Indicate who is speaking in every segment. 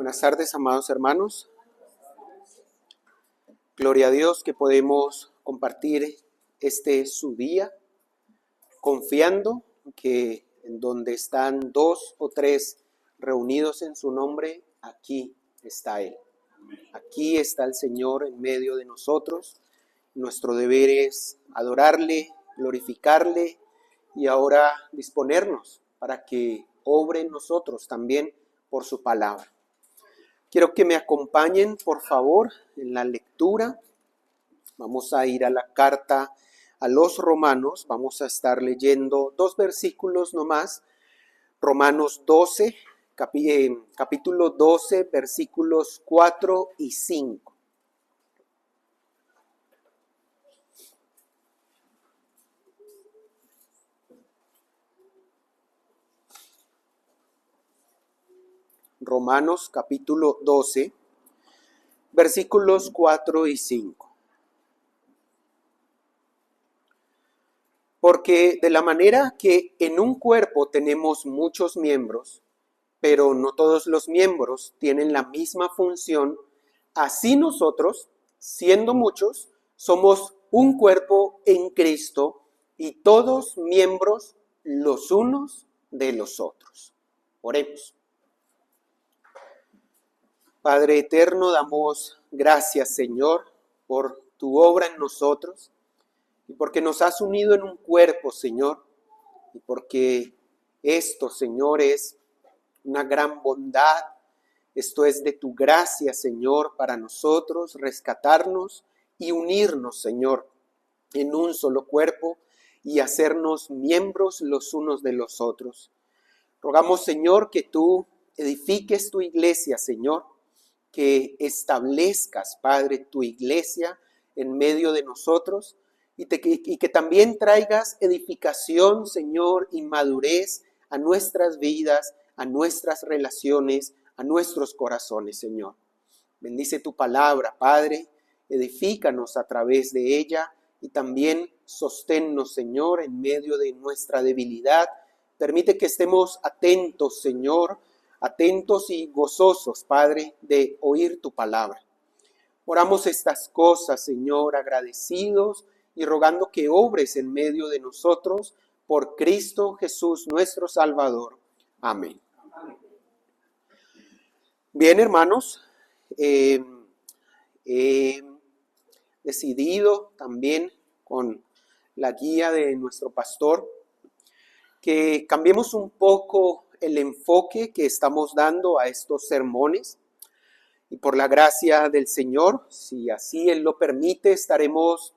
Speaker 1: Buenas tardes, amados hermanos. Gloria a Dios que podemos compartir su día, confiando que en donde están dos o tres reunidos en su nombre, aquí está Él. Aquí está el Señor en medio de nosotros. Nuestro deber es adorarle, glorificarle y ahora disponernos para que obre en nosotros también por su palabra. Quiero que me acompañen, por favor, en la lectura. Vamos a ir a la carta a los Romanos. Vamos a estar leyendo dos versículos nomás. Romanos 12, capítulo 12, versículos 4 y 5. Romanos capítulo 12, versículos 4 y 5. Porque de la manera que en un cuerpo tenemos muchos miembros, pero no todos los miembros tienen la misma función, así nosotros, siendo muchos, somos un cuerpo en Cristo y todos miembros los unos de los otros. Oremos. Padre eterno, damos gracias, Señor, por tu obra en nosotros y porque nos has unido en un cuerpo, Señor, y porque esto, Señor, es una gran bondad. Esto es de tu gracia, Señor, para nosotros, rescatarnos y unirnos, Señor, en un solo cuerpo y hacernos miembros los unos de los otros. Rogamos, Señor, que tú edifiques tu iglesia, Señor, que establezcas, Padre, tu iglesia en medio de nosotros y que también traigas edificación, Señor, y madurez a nuestras vidas, a nuestras relaciones, a nuestros corazones, Señor. Bendice tu palabra, Padre, edifícanos a través de ella y también sosténnos, Señor, en medio de nuestra debilidad. Permite que estemos atentos, Señor, atentos y gozosos, Padre, de oír tu palabra. Oramos estas cosas, Señor, agradecidos y rogando que obres en medio de nosotros por Cristo Jesús, nuestro Salvador. Amén. Bien, hermanos, he decidido también con la guía de nuestro pastor que cambiemos un poco el enfoque que estamos dando a estos sermones y por la gracia del Señor, si así Él lo permite, estaremos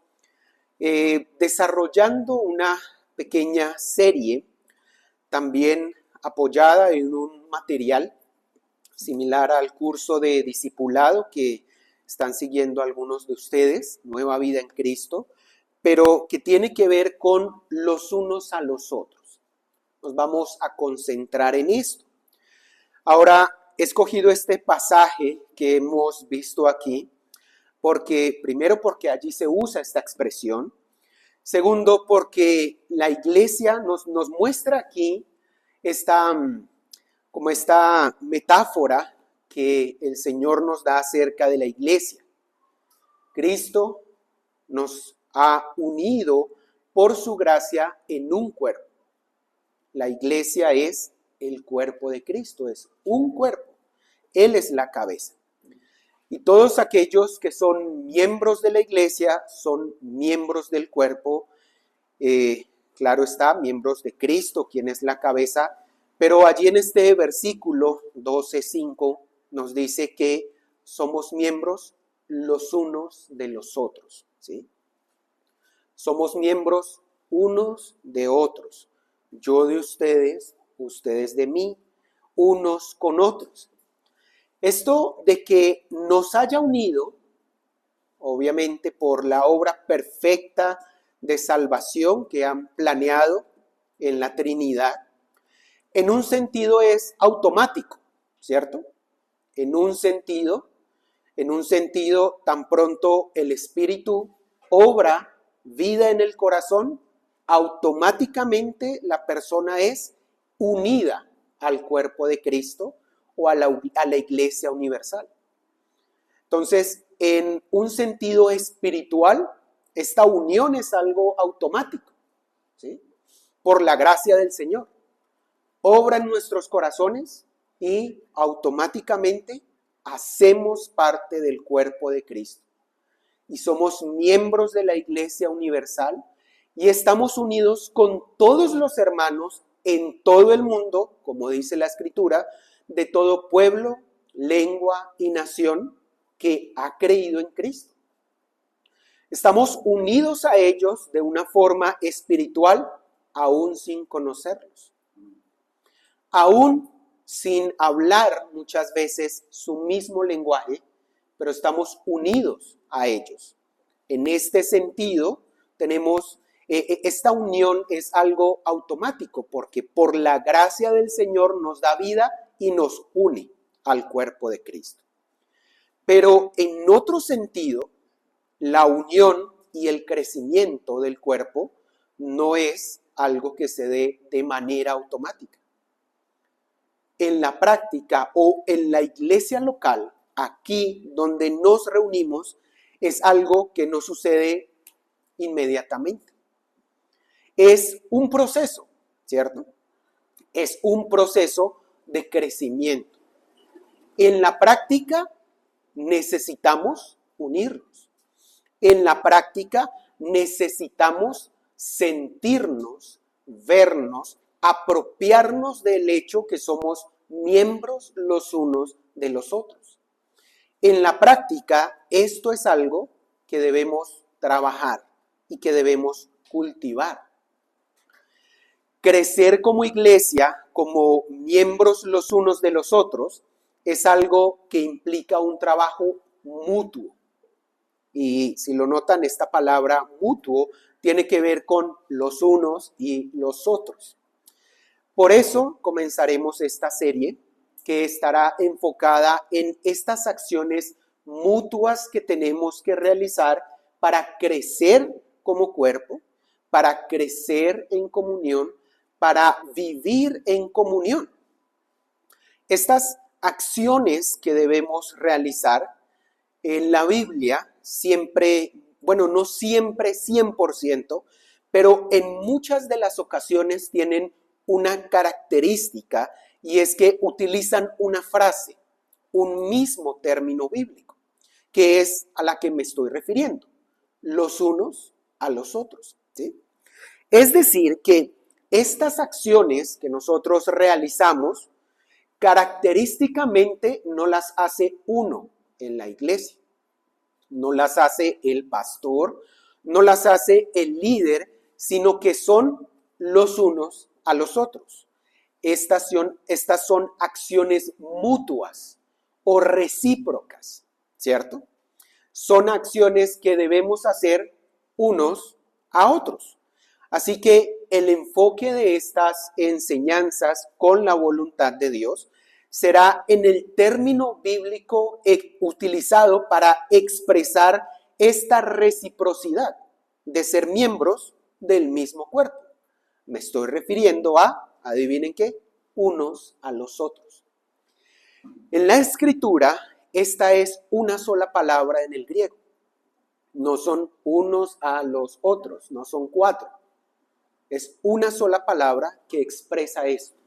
Speaker 1: desarrollando una pequeña serie también apoyada en un material similar al curso de discipulado que están siguiendo algunos de ustedes, Nueva Vida en Cristo, pero que tiene que ver con los unos a los otros. Nos vamos a concentrar en esto. Ahora, he escogido este pasaje que hemos visto aquí, primero porque allí se usa esta expresión, segundo porque la iglesia nos muestra aquí esta metáfora que el Señor nos da acerca de la iglesia. Cristo nos ha unido por su gracia en un cuerpo. La iglesia es el cuerpo de Cristo, es un cuerpo. Él es la cabeza. Y todos aquellos que son miembros de la iglesia son miembros del cuerpo. Claro está, miembros de Cristo, quien es la cabeza. Pero allí en este versículo 12:5 nos dice que somos miembros los unos de los otros, ¿sí? Somos miembros unos de otros. Yo de ustedes, ustedes de mí, unos con otros. Esto de que nos haya unido, obviamente por la obra perfecta de salvación que han planeado en la Trinidad, en un sentido es automático, ¿cierto? En un sentido, tan pronto el Espíritu obra vida en el corazón, automáticamente la persona es unida al cuerpo de Cristo o a la iglesia universal. Entonces, en un sentido espiritual, esta unión es algo automático, ¿sí? Por la gracia del Señor. Obra en nuestros corazones y automáticamente hacemos parte del cuerpo de Cristo. Y somos miembros de la Iglesia Universal y estamos unidos con todos los hermanos en todo el mundo, como dice la Escritura, de todo pueblo, lengua y nación que ha creído en Cristo. Estamos unidos a ellos de una forma espiritual, aún sin conocerlos. Aún sin hablar muchas veces su mismo lenguaje, pero estamos unidos a ellos. En este sentido, tenemos, esta unión es algo automático, porque por la gracia del Señor nos da vida y nos une al cuerpo de Cristo. Pero en otro sentido, la unión y el crecimiento del cuerpo no es algo que se dé de manera automática. En la práctica o en la iglesia local, aquí donde nos reunimos, es algo que no sucede inmediatamente. Es un proceso, ¿cierto? Es un proceso de crecimiento. En la práctica necesitamos unirnos. En la práctica necesitamos sentirnos, vernos, apropiarnos del hecho que somos miembros los unos de los otros. En la práctica, esto es algo que debemos trabajar y que debemos cultivar. Crecer como iglesia, como miembros los unos de los otros, es algo que implica un trabajo mutuo. Y si lo notan, esta palabra mutuo tiene que ver con los unos y los otros. Por eso comenzaremos esta serie que estará enfocada en estas acciones mutuas que tenemos que realizar para crecer como cuerpo, para crecer en comunión, para vivir en comunión. Estas acciones que debemos realizar en la Biblia siempre, bueno, no siempre 100%, pero en muchas de las ocasiones tienen una característica y es que utilizan una frase, un mismo término bíblico, que es a la que me estoy refiriendo, los unos a los otros, ¿sí? Es decir, que estas acciones que nosotros realizamos, característicamente no las hace uno en la iglesia, no las hace el pastor, no las hace el líder, sino que son los unos a los otros. Estas son acciones mutuas o recíprocas, ¿cierto? Son acciones que debemos hacer unos a otros. Así que el enfoque de estas enseñanzas con la voluntad de Dios será en el término bíblico utilizado para expresar esta reciprocidad de ser miembros del mismo cuerpo. Me estoy refiriendo a, adivinen qué, unos a los otros. En la Escritura, esta es una sola palabra en el griego. No son unos a los otros, no son cuatro. Es una sola palabra que expresa esto.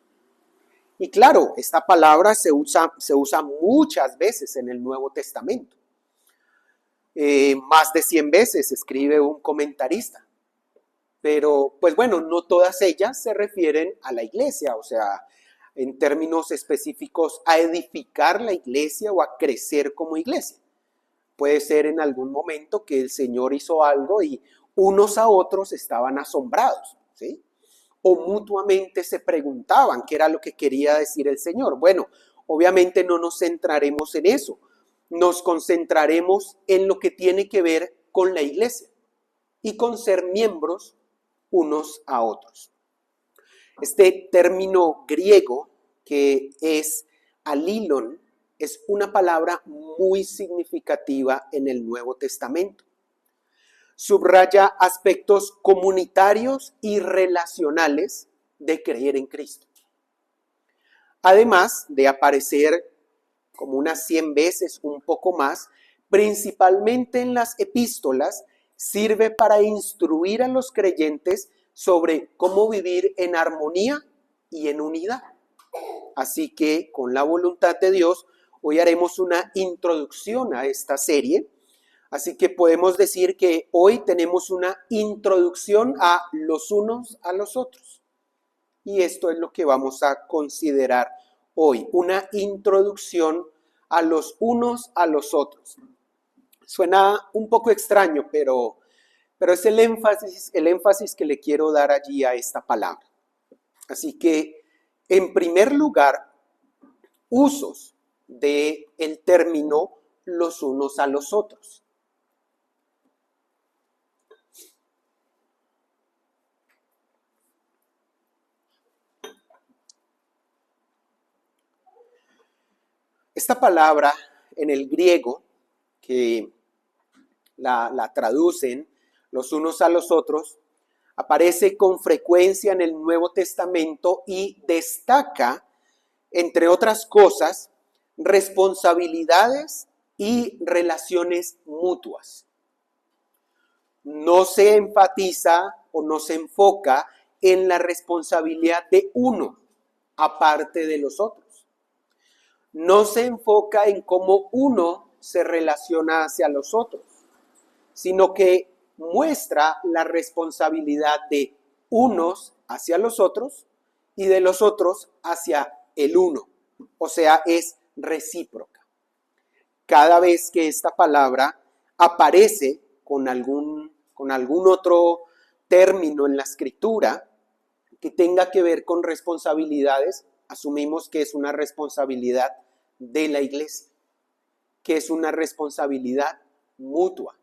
Speaker 1: Y claro, esta palabra se usa muchas veces en el Nuevo Testamento. Más de 100 veces escribe un comentarista. Pero, pues bueno, no todas ellas se refieren a la iglesia, o sea, en términos específicos, a edificar la iglesia o a crecer como iglesia. Puede ser en algún momento que el Señor hizo algo y unos a otros estaban asombrados, ¿sí? O mutuamente se preguntaban qué era lo que quería decir el Señor. Bueno, obviamente no nos centraremos en eso. Nos concentraremos en lo que tiene que ver con la iglesia y con ser miembros unos a otros. Este término griego que es alilon es una palabra muy significativa en el Nuevo Testamento. Subraya aspectos comunitarios y relacionales de creer en Cristo. además de aparecer como unas 100 veces, un poco más, principalmente en las epístolas, sirve para instruir a los creyentes sobre cómo vivir en armonía y en unidad. Así que, con la voluntad de Dios, hoy haremos una introducción a esta serie. Así que podemos decir que hoy tenemos una introducción a los unos a los otros. Y esto es lo que vamos a considerar hoy, una introducción a los unos a los otros. Suena un poco extraño, pero es el énfasis que le quiero dar allí a esta palabra. Así que, en primer lugar, usos del término los unos a los otros. Esta palabra en el griego, que la traducen los unos a los otros, aparece con frecuencia en el Nuevo Testamento y destaca, entre otras cosas, responsabilidades y relaciones mutuas. No se enfatiza o no se enfoca en la responsabilidad de uno aparte de los otros. No se enfoca en cómo uno se relaciona hacia los otros, sino que muestra la responsabilidad de unos hacia los otros y de los otros hacia el uno. O sea, es recíproca. Cada vez que esta palabra aparece con algún otro término en la escritura que tenga que ver con responsabilidades, asumimos que es una responsabilidad de la iglesia, que es una responsabilidad mutua.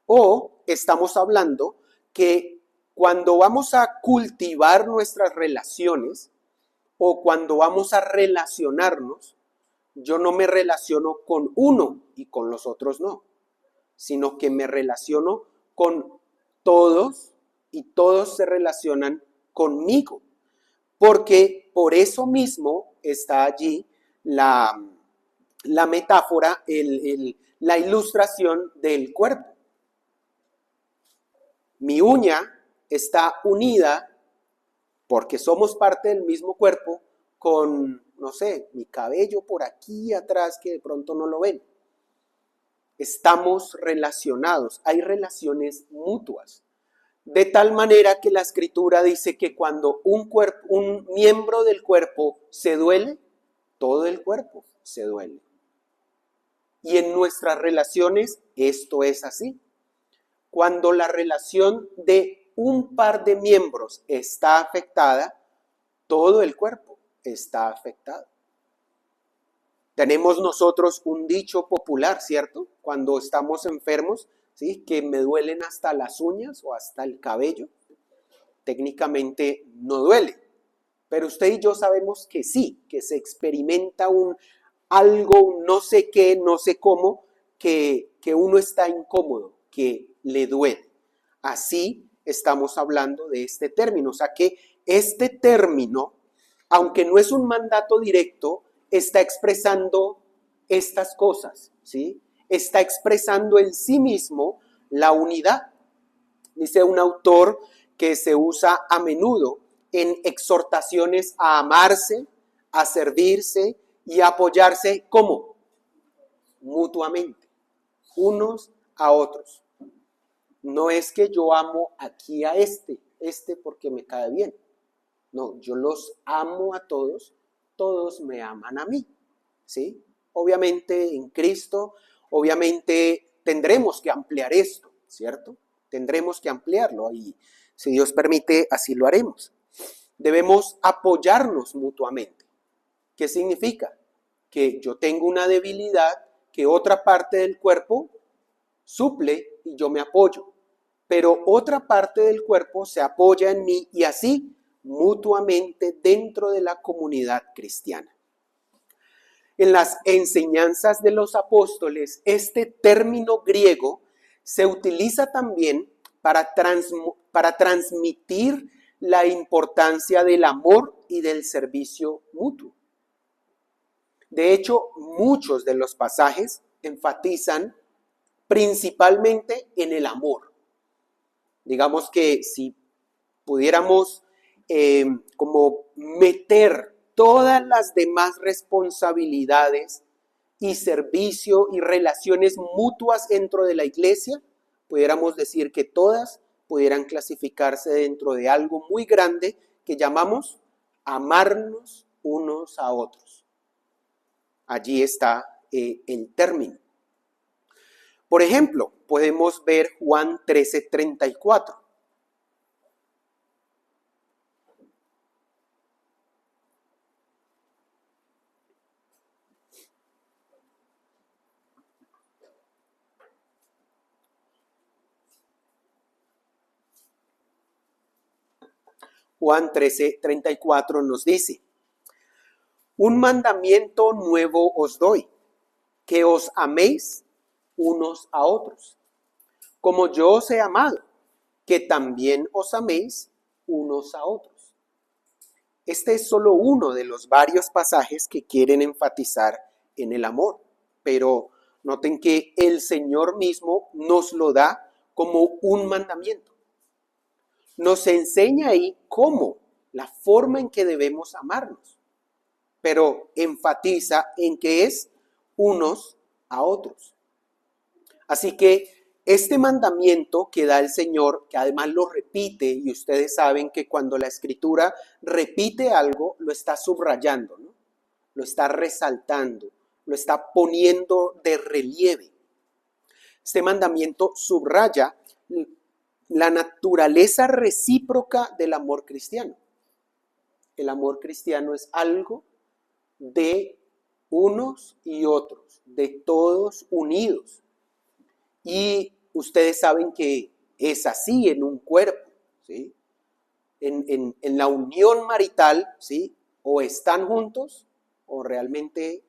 Speaker 1: O estamos hablando que cuando vamos a cultivar nuestras relaciones o cuando vamos a relacionarnos, yo no me relaciono con uno y con los otros no, sino que me relaciono con todos y todos se relacionan conmigo. Porque por eso mismo está allí la metáfora, la ilustración del cuerpo. Mi uña está unida, porque somos parte del mismo cuerpo, con, no sé, mi cabello por aquí atrás que de pronto no lo ven. Estamos relacionados, hay relaciones mutuas. De tal manera que la Escritura dice que cuando un miembro del cuerpo se duele, todo el cuerpo se duele. Y en nuestras relaciones esto es así. Cuando la relación de un par de miembros está afectada, todo el cuerpo está afectado. Tenemos nosotros un dicho popular, ¿cierto? Cuando estamos enfermos, ¿sí? Que me duelen hasta las uñas o hasta el cabello. Técnicamente no duele, pero usted y yo sabemos que sí, que se experimenta algo, un no sé qué, no sé cómo, que uno está incómodo, que le duele. Así estamos hablando de este término. O sea que este término, aunque no es un mandato directo, está expresando estas cosas, ¿sí? Está expresando en sí mismo la unidad. Dice un autor que se usa a menudo en exhortaciones a amarse, a servirse y a apoyarse, ¿cómo? Mutuamente, unos a otros. No es que yo amo aquí a este porque me cae bien. No, yo los amo a todos me aman a mí, ¿sí? Obviamente en Cristo, obviamente tendremos que ampliar esto, ¿cierto? Tendremos que ampliarlo y si Dios permite, así lo haremos. Debemos apoyarnos mutuamente. ¿Qué significa? Que yo tengo una debilidad que otra parte del cuerpo suple y yo me apoyo, pero otra parte del cuerpo se apoya en mí y así mutuamente dentro de la comunidad cristiana. En las enseñanzas de los apóstoles, este término griego se utiliza también para transmitir la importancia del amor y del servicio mutuo. De hecho, muchos de los pasajes enfatizan principalmente en el amor. Digamos que si pudiéramos como meter todas las demás responsabilidades y servicio y relaciones mutuas dentro de la iglesia, pudiéramos decir que todas pudieran clasificarse dentro de algo muy grande que llamamos amarnos unos a otros. Allí está el término. Por ejemplo, podemos ver Juan 13:34. Juan 13:34 nos dice: un mandamiento nuevo os doy, que os améis unos a otros, como yo os he amado, que también os améis unos a otros. Este es solo uno de los varios pasajes que quieren enfatizar en el amor, pero noten que el Señor mismo nos lo da como un mandamiento. Nos enseña ahí cómo, la forma en que debemos amarnos, pero enfatiza en que es unos a otros. Así que este mandamiento que da el Señor, que además lo repite, y ustedes saben que cuando la Escritura repite algo, lo está subrayando, ¿no? Lo está resaltando, lo está poniendo de relieve. Este mandamiento subraya la naturaleza recíproca del amor cristiano. El amor cristiano es algo de unos y otros, de todos unidos. Y ustedes saben que es así en un cuerpo, ¿sí? En la unión marital, ¿sí? O están juntos o realmente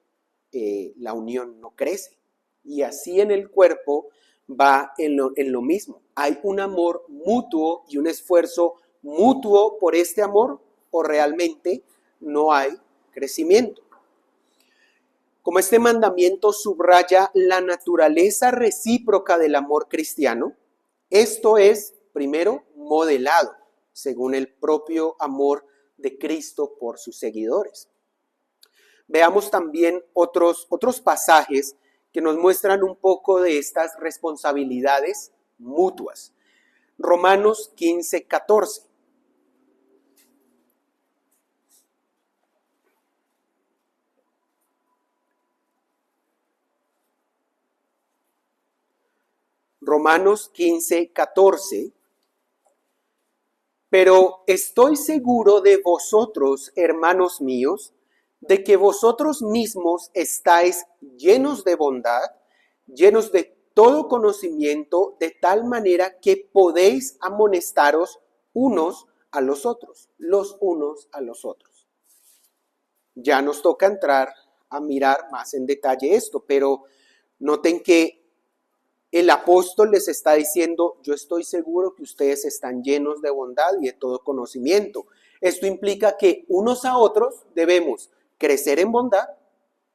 Speaker 1: la unión no crece. Y así en el cuerpo va en lo mismo. Hay un amor mutuo y un esfuerzo mutuo por este amor, o realmente no hay crecimiento. Como este mandamiento subraya la naturaleza recíproca del amor cristiano, esto es, primero, modelado según el propio amor de Cristo por sus seguidores. Veamos también otros pasajes que nos muestran un poco de estas responsabilidades mutuas. Romanos 15:14. Romanos 15:14. Pero estoy seguro de vosotros, hermanos míos, de que vosotros mismos estáis llenos de bondad, llenos de todo conocimiento, de tal manera que podéis amonestaros unos a los otros, los unos a los otros. Ya nos toca entrar a mirar más en detalle esto, pero noten que el apóstol les está diciendo: yo estoy seguro que ustedes están llenos de bondad y de todo conocimiento. Esto implica que unos a otros debemos crecer en bondad,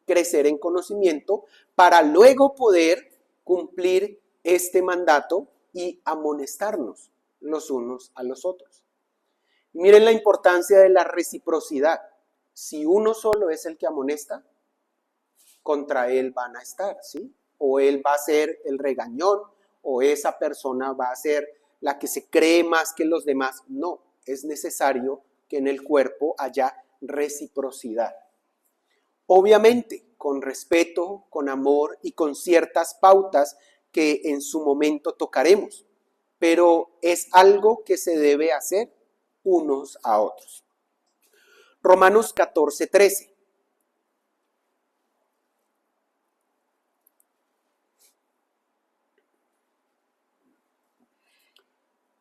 Speaker 1: crecer en conocimiento, para luego poder cumplir este mandato y amonestarnos los unos a los otros. Miren la importancia de la reciprocidad. Si uno solo es el que amonesta, contra él van a estar, ¿sí? O él va a ser el regañón, o esa persona va a ser la que se cree más que los demás. No, es necesario que en el cuerpo haya reciprocidad. Obviamente, con respeto, con amor y con ciertas pautas que en su momento tocaremos, pero es algo que se debe hacer unos a otros. Romanos 14:13.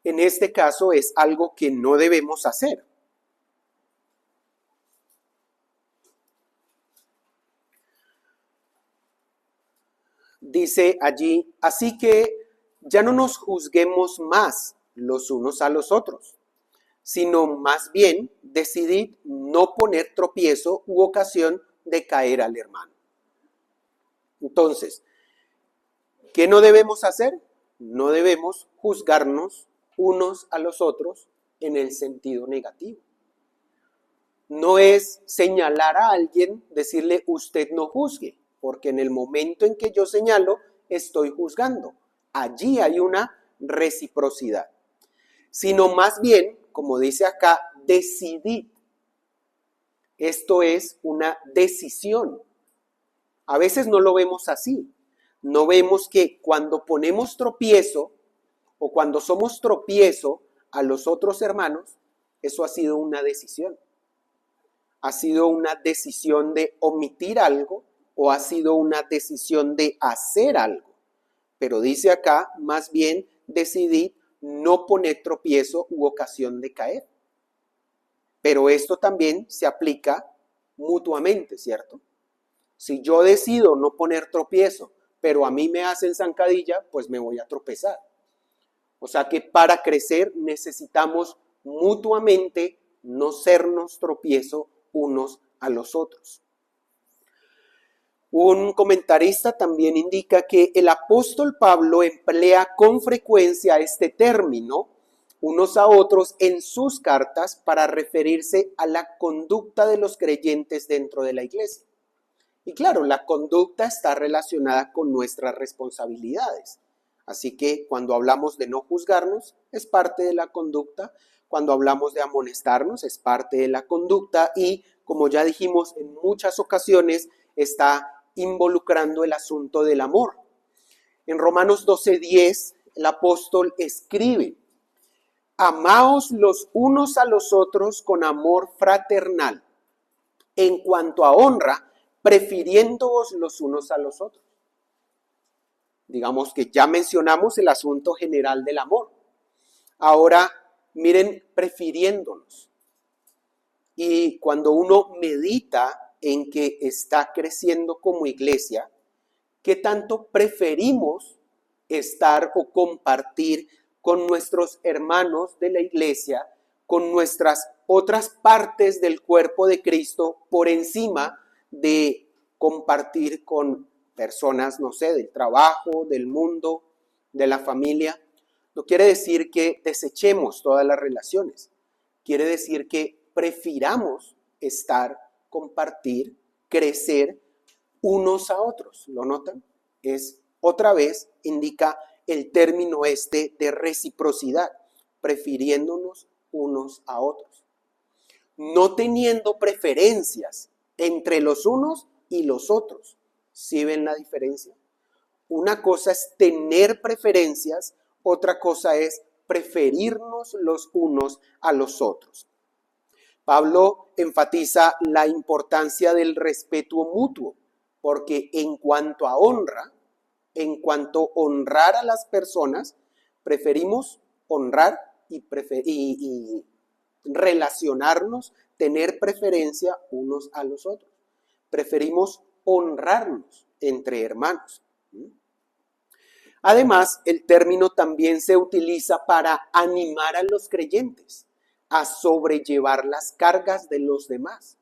Speaker 1: En este caso es algo que no debemos hacer. Dice allí: así que ya no nos juzguemos más los unos a los otros, sino más bien decidid no poner tropiezo u ocasión de caer al hermano. Entonces, ¿qué no debemos hacer? No debemos juzgarnos unos a los otros en el sentido negativo. No es señalar a alguien, decirle usted no juzgue, porque en el momento en que yo señalo, estoy juzgando. Allí hay una reciprocidad. Sino más bien, como dice acá, decidid. Esto es una decisión. A veces no lo vemos así. No vemos que cuando ponemos tropiezo o cuando somos tropiezo a los otros hermanos, eso ha sido una decisión. Ha sido una decisión de omitir algo o ha sido una decisión de hacer algo. Pero dice acá, más bien, decidid no poner tropiezo u ocasión de caer. Pero esto también se aplica mutuamente, ¿cierto? Si yo decido no poner tropiezo, pero a mí me hacen zancadilla, pues me voy a tropezar. O sea que para crecer necesitamos mutuamente no sernos tropiezo unos a los otros. Un comentarista también indica que el apóstol Pablo emplea con frecuencia este término unos a otros en sus cartas para referirse a la conducta de los creyentes dentro de la iglesia. Y claro, la conducta está relacionada con nuestras responsabilidades. Así que cuando hablamos de no juzgarnos, es parte de la conducta. Cuando hablamos de amonestarnos, es parte de la conducta. Y como ya dijimos en muchas ocasiones, está involucrando el asunto del amor. En Romanos 12:10, el apóstol escribe: amaos los unos a los otros con amor fraternal, en cuanto a honra, prefiriéndoos los unos a los otros. Digamos que ya mencionamos el asunto general del amor. Ahora, miren, prefiriéndonos. Y cuando uno medita en que está creciendo como iglesia, ¿qué tanto preferimos estar o compartir con nuestros hermanos de la iglesia, con nuestras otras partes del cuerpo de Cristo, por encima de compartir con personas, no sé, del trabajo, del mundo, de la familia? No quiere decir que desechemos todas las relaciones. Quiere decir que prefiramos estar, compartir, crecer unos a otros. ¿Lo notan? Es otra vez, indica el término este de reciprocidad, prefiriéndonos unos a otros. No teniendo preferencias entre los unos y los otros. ¿Sí ven la diferencia? Una cosa es tener preferencias, otra cosa es preferirnos los unos a los otros. Pablo enfatiza la importancia del respeto mutuo, porque en cuanto a honra, en cuanto a honrar a las personas, preferimos honrar y relacionarnos, tener preferencia unos a los otros. Preferimos honrarnos entre hermanos. Además, el término también se utiliza para animar a los creyentes a sobrellevar las cargas de los demás,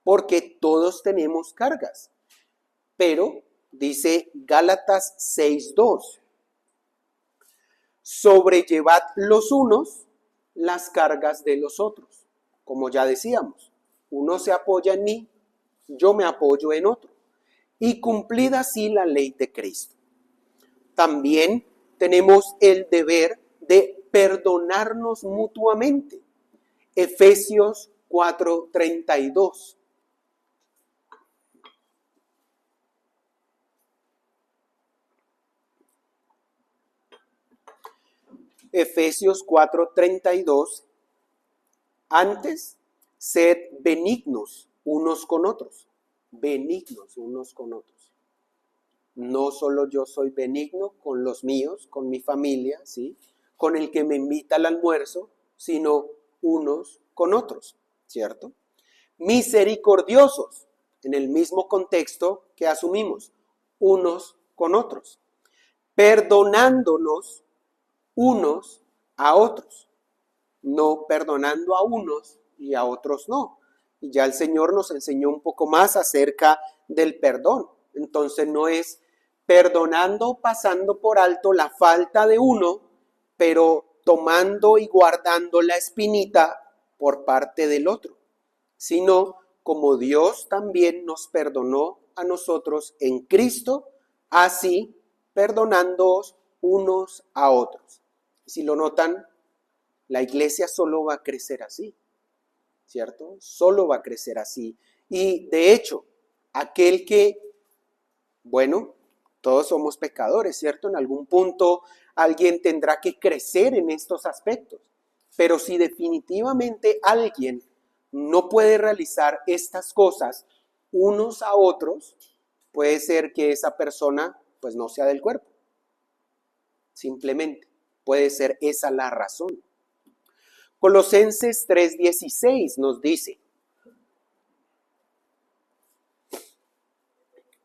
Speaker 1: porque todos tenemos cargas. Pero, dice Gálatas 6:2, sobrellevad los unos las cargas de los otros. Como ya decíamos, uno se apoya en mí, yo me apoyo en otro, y cumplid así la ley de Cristo. También tenemos el deber de perdonarnos mutuamente. Efesios 4:32. Efesios 4:32. Antes, sed benignos unos con otros. Benignos unos con otros. No solo yo soy benigno con los míos, con mi familia, ¿sí? Con el que me invita al almuerzo, sino unos con otros, ¿cierto? Misericordiosos, en el mismo contexto que asumimos, unos con otros, perdonándonos unos a otros, no perdonando a unos y a otros no, Y ya el Señor nos enseñó un poco más acerca del perdón. Entonces no es perdonando, pasando por alto la falta de uno, pero tomando y guardando la espinita por parte del otro, sino como Dios también nos perdonó a nosotros en Cristo, así perdonándoos unos a otros. Si lo notan, la iglesia solo va a crecer así, ¿cierto? Solo va a crecer así. Y de hecho, aquel que, bueno, todos somos pecadores, ¿cierto? En algún punto alguien tendrá que crecer en estos aspectos. Pero si definitivamente alguien no puede realizar estas cosas unos a otros, puede ser que esa persona pues no sea del cuerpo. Simplemente puede ser esa la razón. Colosenses 3:16 nos dice,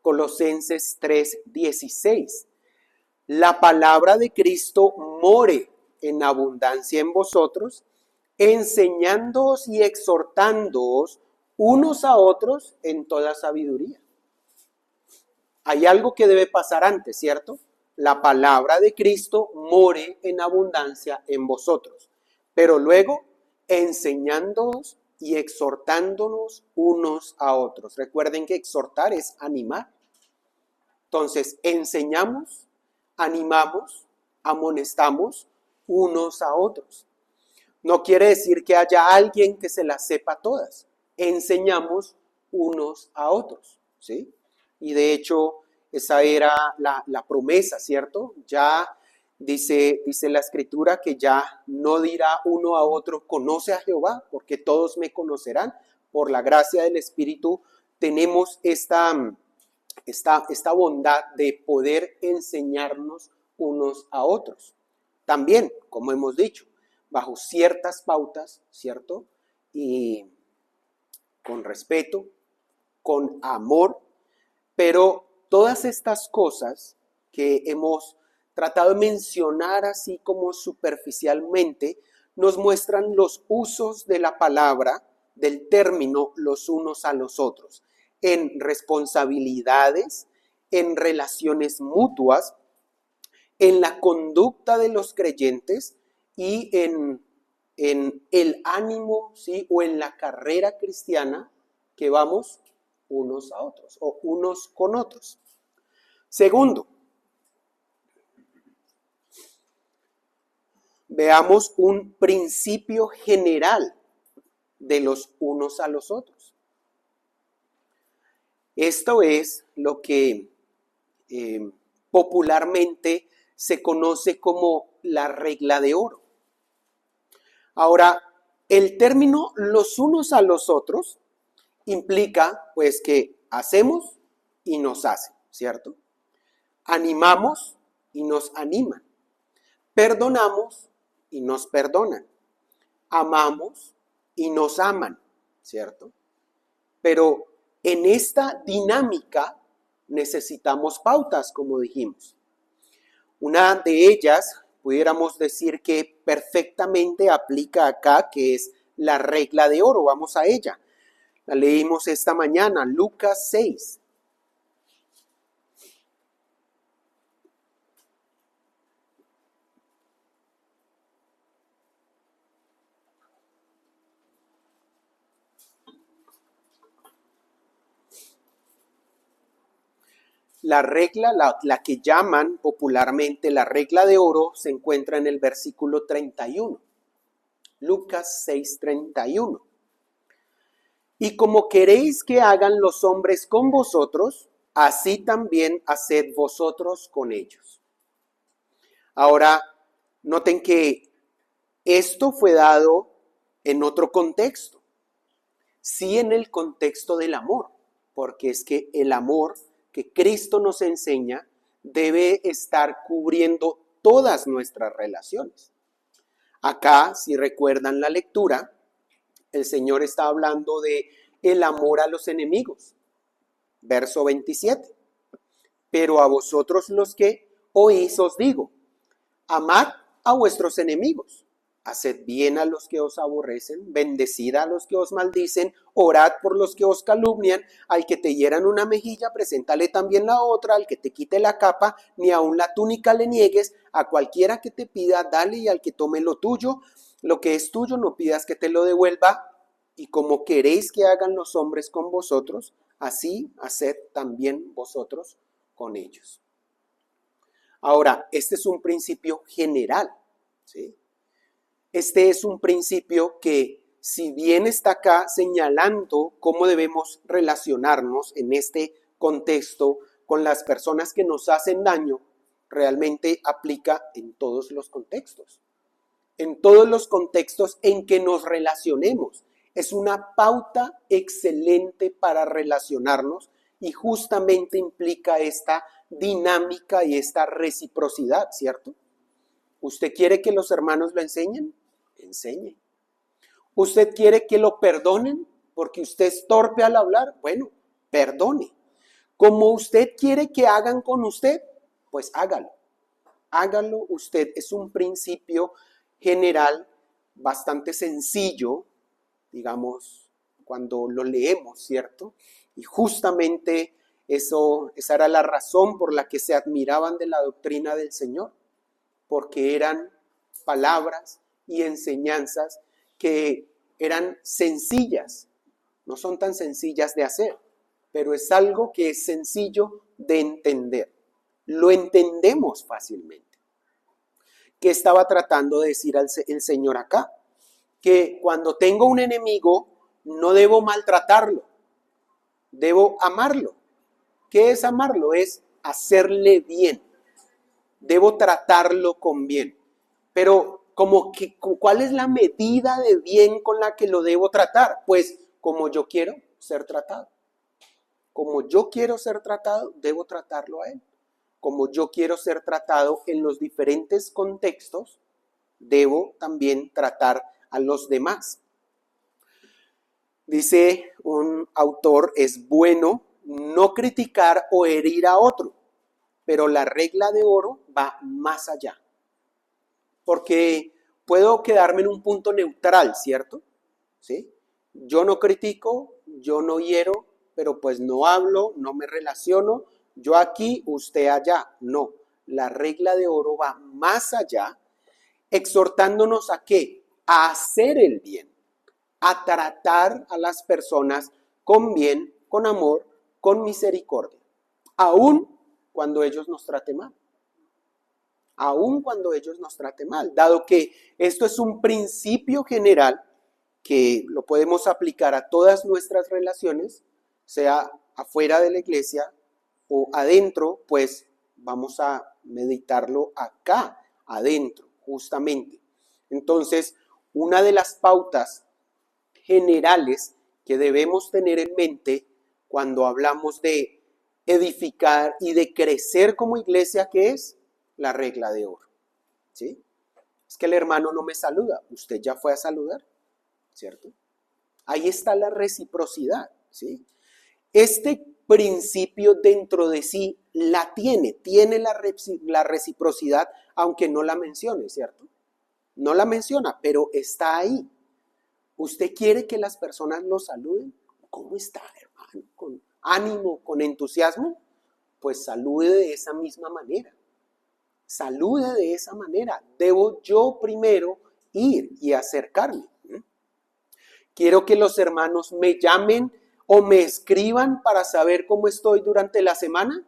Speaker 1: Colosenses 3:16, la palabra de Cristo more en abundancia en vosotros, enseñándoos y exhortándoos unos a otros en toda sabiduría. Hay algo que debe pasar antes, ¿cierto? La palabra de Cristo more en abundancia en vosotros, pero luego enseñándoos y exhortándonos unos a otros. Recuerden que exhortar es animar. Entonces, enseñamos, animamos, amonestamos unos a otros. No quiere decir que haya alguien que se las sepa todas. Enseñamos unos a otros, ¿sí? Y de hecho, esa era la promesa, ¿cierto? Ya dice la Escritura que ya no dirá uno a otro, conoce a Jehová, porque todos me conocerán. Por la gracia del Espíritu tenemos esta bondad de poder enseñarnos unos a otros. También, como hemos dicho, bajo ciertas pautas, ¿cierto? Y con respeto, con amor, pero todas estas cosas que hemos tratado de mencionar así como superficialmente, nos muestran los usos de la palabra, del término los unos a los otros, en responsabilidades, en relaciones mutuas, en la conducta de los creyentes y en el ánimo, ¿sí? O en la carrera cristiana que vamos unos a otros o unos con otros. Segundo, veamos un principio general de los unos a los otros. Esto es lo que popularmente se conoce como la regla de oro. Ahora, el término los unos a los otros implica pues que hacemos y nos hacen, ¿cierto? Animamos y nos animan. Perdonamos y nos perdonan. Amamos y nos aman, ¿cierto? Pero en esta dinámica necesitamos pautas, como dijimos. Una de ellas, pudiéramos decir que perfectamente aplica acá, que es la regla de oro. Vamos a ella. La leímos esta mañana, Lucas 6. La regla, la que llaman popularmente la regla de oro, se encuentra en el versículo 31. Lucas 6:31. Y como queréis que hagan los hombres con vosotros, así también haced vosotros con ellos. Ahora, noten que esto fue dado en otro contexto. Sí, en el contexto del amor, porque es que el amor que Cristo nos enseña debe estar cubriendo todas nuestras relaciones. Acá, si recuerdan la lectura, el Señor está hablando de el amor a los enemigos. Verso 27. Pero a vosotros los que oís os digo, amad a vuestros enemigos, haced bien a los que os aborrecen, bendecid a los que os maldicen, orad por los que os calumnian, al que te hieran una mejilla, preséntale también la otra, al que te quite la capa, ni aun la túnica le niegues, a cualquiera que te pida, dale, y al que tome lo tuyo, lo que es tuyo, no pidas que te lo devuelva, y como queréis que hagan los hombres con vosotros, así haced también vosotros con ellos. Ahora, este es un principio general, ¿sí? Este es un principio que, si bien está acá señalando cómo debemos relacionarnos en este contexto con las personas que nos hacen daño, realmente aplica en todos los contextos. En todos los contextos en que nos relacionemos. Es una pauta excelente para relacionarnos y justamente implica esta dinámica y esta reciprocidad, ¿cierto? ¿Usted quiere que los hermanos lo enseñen? Enseñe. ¿Usted quiere que lo perdonen porque usted es torpe al hablar? Bueno, perdone. Como usted quiere que hagan con usted, pues hágalo. Hágalo usted. Es un principio general bastante sencillo, digamos, cuando lo leemos, ¿cierto? Y justamente esa era la razón por la que se admiraban de la doctrina del Señor, porque eran palabras y enseñanzas que eran sencillas, no son tan sencillas de hacer, pero es algo que es sencillo de entender. Lo entendemos fácilmente. ¿Qué estaba tratando de decir el Señor acá? Que cuando tengo un enemigo, no debo maltratarlo, debo amarlo. ¿Qué es amarlo? Es hacerle bien. Debo tratarlo con bien. Pero ¿cuál es la medida de bien con la que lo debo tratar? Pues como yo quiero ser tratado. Como yo quiero ser tratado, debo tratarlo a él. Como yo quiero ser tratado en los diferentes contextos, debo también tratar a los demás. Dice un autor, es bueno no criticar o herir a otro, pero la regla de oro va más allá. Porque puedo quedarme en un punto neutral, ¿cierto? ¿Sí? Yo no critico, yo no hiero, pero pues no hablo, no me relaciono, yo aquí, usted allá. No, la regla de oro va más allá, exhortándonos ¿a qué? A hacer el bien, a tratar a las personas con bien, con amor, con misericordia, aun cuando ellos nos traten mal. Aun cuando ellos nos traten mal, dado que esto es un principio general que lo podemos aplicar a todas nuestras relaciones, sea afuera de la iglesia o adentro, pues vamos a meditarlo acá, adentro, justamente. Entonces, una de las pautas generales que debemos tener en mente cuando hablamos de edificar y de crecer como iglesia, ¿qué es? La regla de oro, ¿sí? Es que el hermano no me saluda, usted ya fue a saludar, ¿cierto? Ahí está la reciprocidad, ¿sí? Este principio dentro de sí tiene la reciprocidad, aunque no la mencione, ¿cierto? No la menciona, pero está ahí. ¿Usted quiere que las personas lo saluden? ¿Cómo está, hermano? ¿Con ánimo, con entusiasmo? Pues salude de esa misma manera. Salude de esa manera. Debo yo primero ir y acercarme. Quiero que los hermanos me llamen o me escriban para saber cómo estoy durante la semana.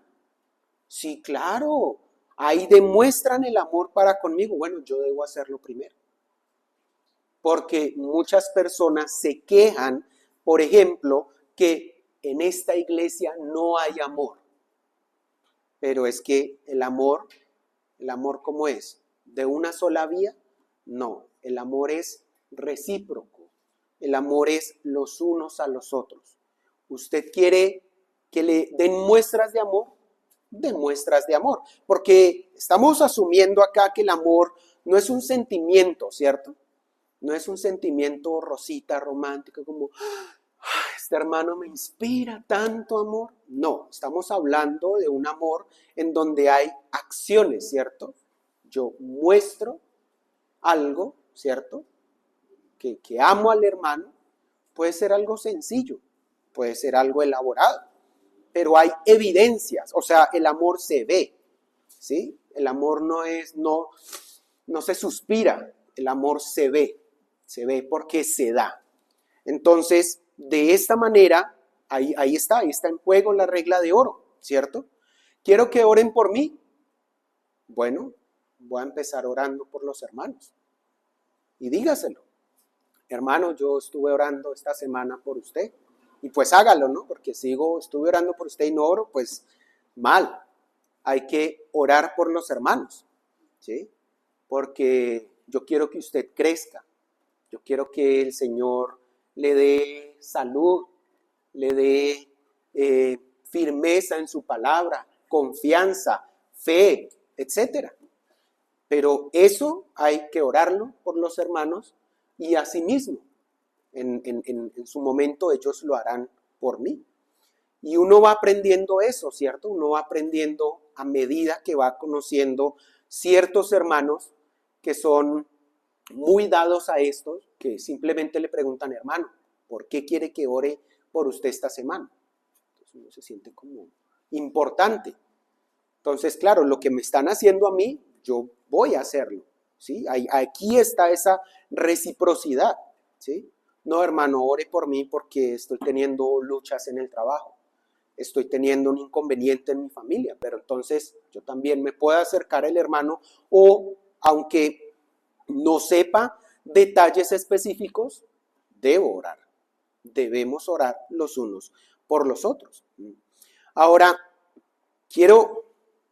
Speaker 1: Sí, claro. Ahí demuestran el amor para conmigo. Bueno, yo debo hacerlo primero. Porque muchas personas se quejan, por ejemplo, que en esta iglesia no hay amor. Pero es que el amor ¿cómo es? ¿De una sola vía? No, el amor es recíproco. El amor es los unos a los otros. ¿Usted quiere que le den muestras de amor? Den muestras de amor. Porque estamos asumiendo acá que el amor no es un sentimiento, ¿cierto? No es un sentimiento rosita, romántico, como este hermano me inspira tanto amor. No, estamos hablando de un amor en donde hay acciones, ¿cierto? Yo muestro algo, ¿cierto? Que amo al hermano, puede ser algo sencillo, puede ser algo elaborado, pero hay evidencias, o sea, el amor se ve, ¿sí? El amor no se suspira, el amor se ve porque se da. Entonces, de esta manera, ahí está en juego la regla de oro, ¿cierto? Quiero que oren por mí. Bueno, voy a empezar orando por los hermanos. Y dígaselo. Hermano, yo estuve orando esta semana por usted. Y pues hágalo, ¿no? Porque estuve orando por usted y no oro, pues mal. Hay que orar por los hermanos, ¿sí? Porque yo quiero que usted crezca. Yo quiero que el Señor le dé salud, le dé firmeza en su palabra, confianza, fe, etcétera. Pero eso hay que orarlo por los hermanos y asimismo, en su momento ellos lo harán por mí. Y uno va aprendiendo eso, ¿cierto? Uno va aprendiendo a medida que va conociendo ciertos hermanos que son muy dados a esto, que simplemente le preguntan, hermano, ¿por qué quiere que ore por usted esta semana? Entonces uno se siente como importante. Entonces, claro, lo que me están haciendo a mí, yo voy a hacerlo, ¿sí? Aquí está esa reciprocidad, ¿sí? No, hermano, ore por mí porque estoy teniendo luchas en el trabajo, estoy teniendo un inconveniente en mi familia, pero entonces yo también me puedo acercar al hermano o, aunque no sepa detalles específicos, debo orar. Debemos orar los unos por los otros. Ahora,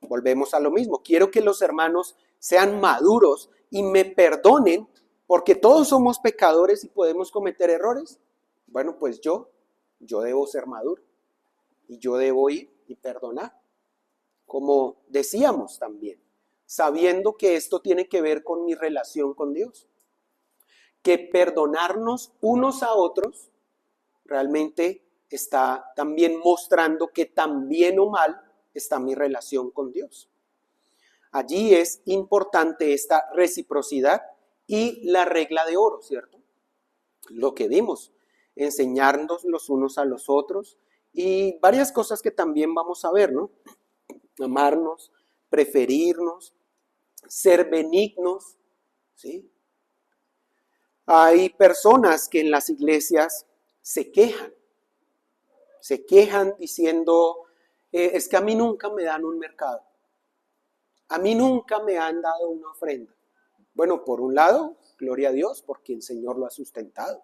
Speaker 1: volvemos a lo mismo, quiero que los hermanos sean maduros y me perdonen porque todos somos pecadores y podemos cometer errores. Bueno, pues yo debo ser maduro y yo debo ir y perdonar, como decíamos también, sabiendo que esto tiene que ver con mi relación con Dios, que perdonarnos unos a otros realmente está también mostrando que tan bien o mal está mi relación con Dios. Allí es importante esta reciprocidad y la regla de oro, ¿cierto? Lo que dimos, enseñarnos los unos a los otros y varias cosas que también vamos a ver, ¿no? Amarnos, preferirnos, ser benignos, ¿sí? Hay personas que en las iglesias se quejan diciendo, es que a mí nunca me dan un mercado, a mí nunca me han dado una ofrenda. Bueno, por un lado, gloria a Dios, porque el Señor lo ha sustentado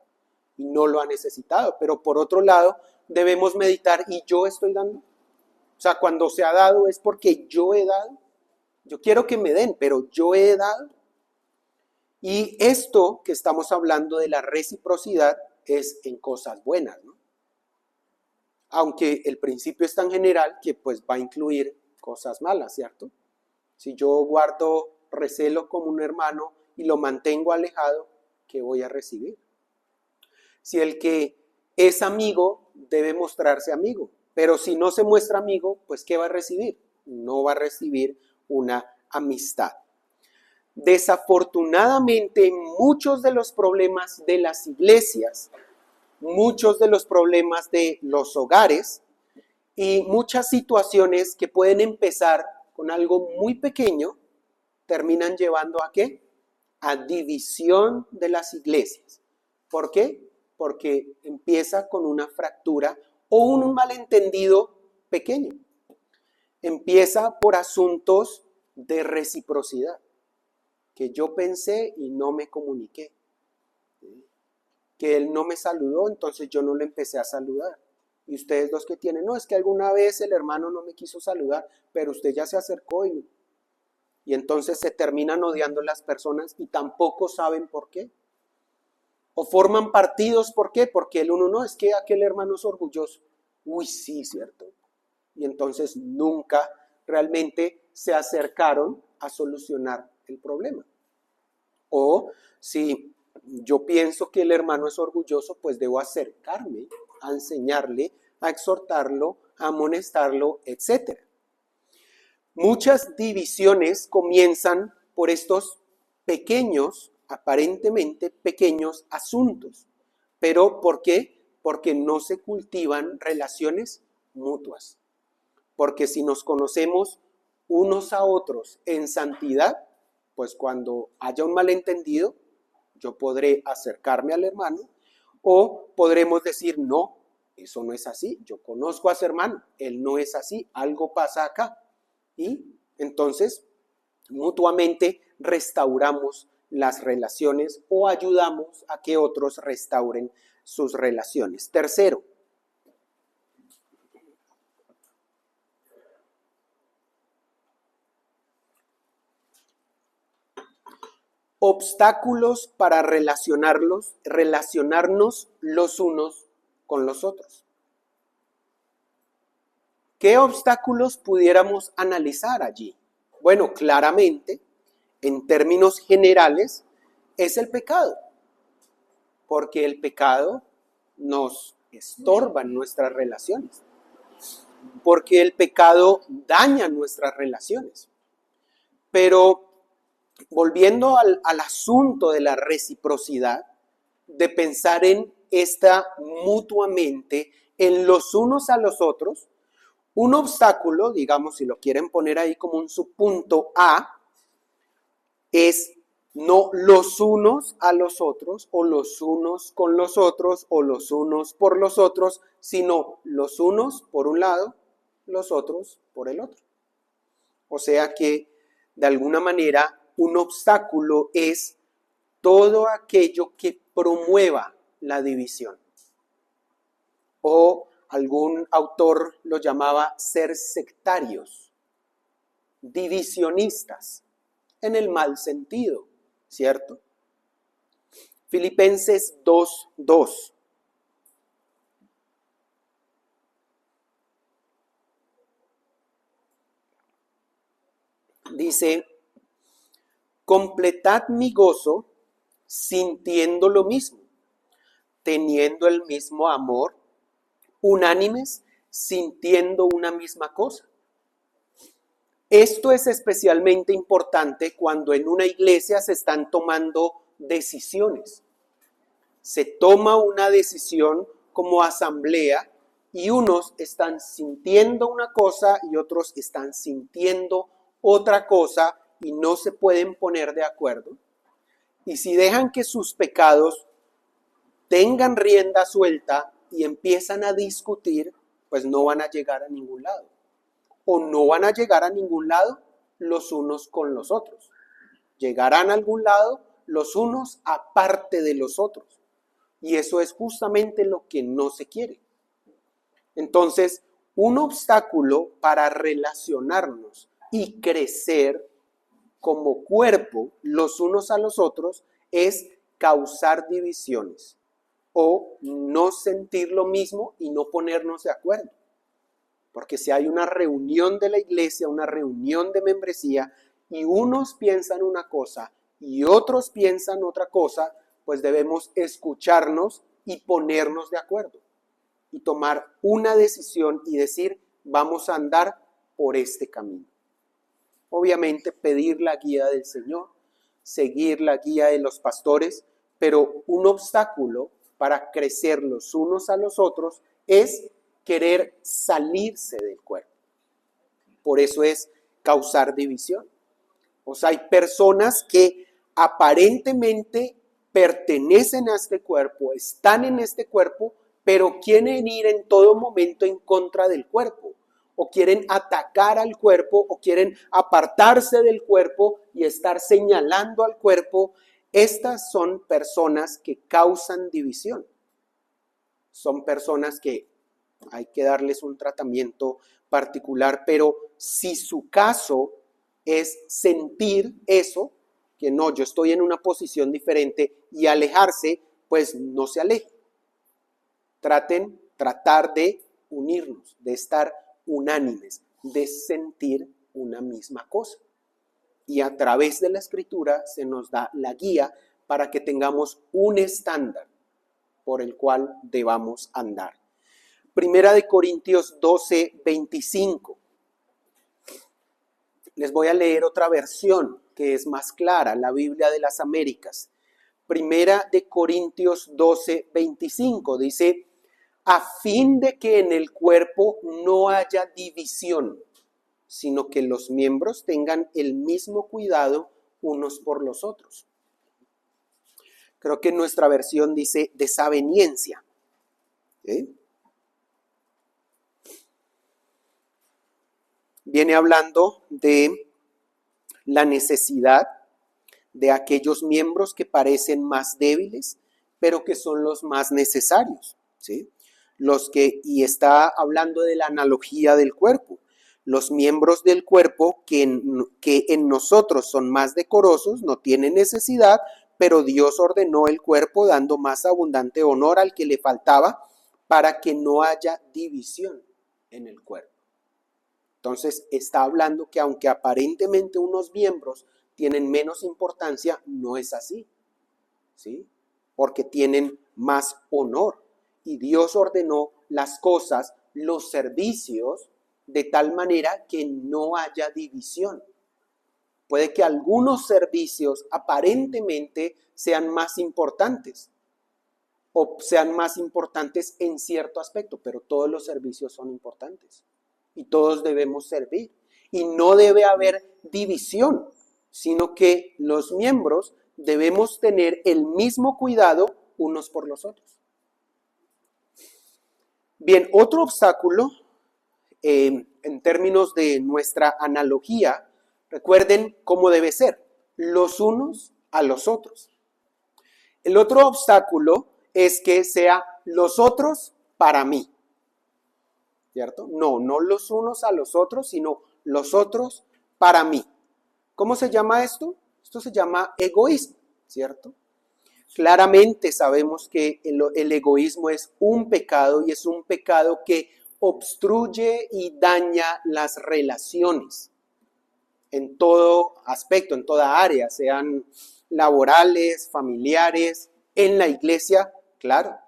Speaker 1: y no lo ha necesitado, pero por otro lado, debemos meditar, ¿y yo estoy dando? O sea, cuando se ha dado es porque yo he dado. Yo quiero que me den, pero yo he dado. Y esto que estamos hablando de la reciprocidad es en cosas buenas, ¿no? Aunque el principio es tan general que pues va a incluir cosas malas, ¿cierto? Si yo guardo recelo como un hermano y lo mantengo alejado, ¿qué voy a recibir? Si el que es amigo debe mostrarse amigo, pero si no se muestra amigo, pues ¿qué va a recibir? No va a recibir una amistad. Desafortunadamente, muchos de los problemas de las iglesias, muchos de los problemas de los hogares y muchas situaciones que pueden empezar con algo muy pequeño, terminan llevando ¿a qué? A división de las iglesias. ¿Por qué? Porque empieza con una fractura o un malentendido pequeño. Empieza por asuntos de reciprocidad, que yo pensé y no me comuniqué. Que él no me saludó, entonces yo no le empecé a saludar. Y ustedes los que tienen, no, es que alguna vez el hermano no me quiso saludar, pero usted ya se acercó y entonces se terminan odiando las personas y tampoco saben por qué. O forman partidos, ¿por qué? Porque el uno no, es que aquel hermano es orgulloso. Uy, sí, cierto. Y entonces nunca realmente se acercaron a solucionar el problema. O si yo pienso que el hermano es orgulloso, pues debo acercarme a enseñarle, a exhortarlo, a amonestarlo, etc. Muchas divisiones comienzan por estos pequeños aparentemente pequeños asuntos. ¿Pero por qué? Porque no se cultivan relaciones mutuas. Porque si nos conocemos unos a otros en santidad, pues cuando haya un malentendido, yo podré acercarme al hermano o podremos decir, no, eso no es así, yo conozco a ese hermano, él no es así, algo pasa acá. Y entonces, mutuamente restauramos las relaciones o ayudamos a que otros restauren sus relaciones. Tercero, obstáculos para relacionarnos los unos con los otros. ¿Qué obstáculos pudiéramos analizar allí? Bueno, claramente, en términos generales, es el pecado, porque el pecado nos estorba en nuestras relaciones, porque el pecado daña nuestras relaciones. Pero volviendo al asunto de la reciprocidad, de pensar en esta mutuamente, en los unos a los otros, un obstáculo, digamos, si lo quieren poner ahí como un subpunto A, es no los unos a los otros, o los unos con los otros, o los unos por los otros, sino los unos por un lado, los otros por el otro. O sea que, de alguna manera, un obstáculo es todo aquello que promueva la división. O algún autor lo llamaba ser sectarios, divisionistas, en el mal sentido, ¿cierto? Filipenses 2:2. Dice, completad mi gozo sintiendo lo mismo, teniendo el mismo amor, unánimes, sintiendo una misma cosa. Esto es especialmente importante cuando en una iglesia se están tomando decisiones. Se toma una decisión como asamblea y unos están sintiendo una cosa y otros están sintiendo otra cosa y no se pueden poner de acuerdo. Y si dejan que sus pecados tengan rienda suelta y empiezan a discutir, pues no van a llegar a ningún lado. O no van a llegar a ningún lado los unos con los otros. Llegarán a algún lado los unos aparte de los otros. Y eso es justamente lo que no se quiere. Entonces, un obstáculo para relacionarnos y crecer como cuerpo los unos a los otros es causar divisiones o no sentir lo mismo y no ponernos de acuerdo. Porque si hay una reunión de la iglesia, una reunión de membresía, y unos piensan una cosa y otros piensan otra cosa, pues debemos escucharnos y ponernos de acuerdo. Y tomar una decisión y decir, vamos a andar por este camino. Obviamente pedir la guía del Señor, seguir la guía de los pastores, pero un obstáculo para crecer los unos a los otros es querer salirse del cuerpo. Por eso es causar división. O sea, hay personas que aparentemente pertenecen a este cuerpo, están en este cuerpo, pero quieren ir en todo momento en contra del cuerpo, o quieren atacar al cuerpo, o quieren apartarse del cuerpo y estar señalando al cuerpo. Estas son personas que causan división. Son personas que hay que darles un tratamiento particular, pero si su caso es sentir eso, que no, yo estoy en una posición diferente y alejarse, pues no se aleje. Tratar de unirnos, de estar unánimes, de sentir una misma cosa. Y a través de la Escritura se nos da la guía para que tengamos un estándar por el cual debamos andar. Primera de Corintios 12:25. Les voy a leer otra versión que es más clara, la Biblia de las Américas. Primera de Corintios 12, 25. Dice, a fin de que en el cuerpo no haya división, sino que los miembros tengan el mismo cuidado unos por los otros. Creo que en nuestra versión dice desaveniencia. Viene hablando de la necesidad de aquellos miembros que parecen más débiles, pero que son los más necesarios, ¿sí? Y está hablando de la analogía del cuerpo. Los miembros del cuerpo que en nosotros son más decorosos, no tienen necesidad, pero Dios ordenó el cuerpo dando más abundante honor al que le faltaba para que no haya división en el cuerpo. Entonces está hablando que aunque aparentemente unos miembros tienen menos importancia, no es así, ¿sí? Porque tienen más honor. Y Dios ordenó las cosas, los servicios, de tal manera que no haya división. Puede que algunos servicios aparentemente sean más importantes o sean más importantes en cierto aspecto, pero todos los servicios son importantes y todos debemos servir. Y no debe haber división, sino que los miembros debemos tener el mismo cuidado unos por los otros. Bien, otro obstáculo en términos de nuestra analogía, recuerden cómo debe ser, los unos a los otros. El otro obstáculo es que sea los otros para mí, ¿cierto? No los unos a los otros, sino los otros para mí. ¿Cómo se llama esto? Esto se llama egoísmo, ¿cierto? Claramente sabemos que el egoísmo es un pecado y es un pecado que obstruye y daña las relaciones en todo aspecto, en toda área, sean laborales, familiares, en la iglesia, claro.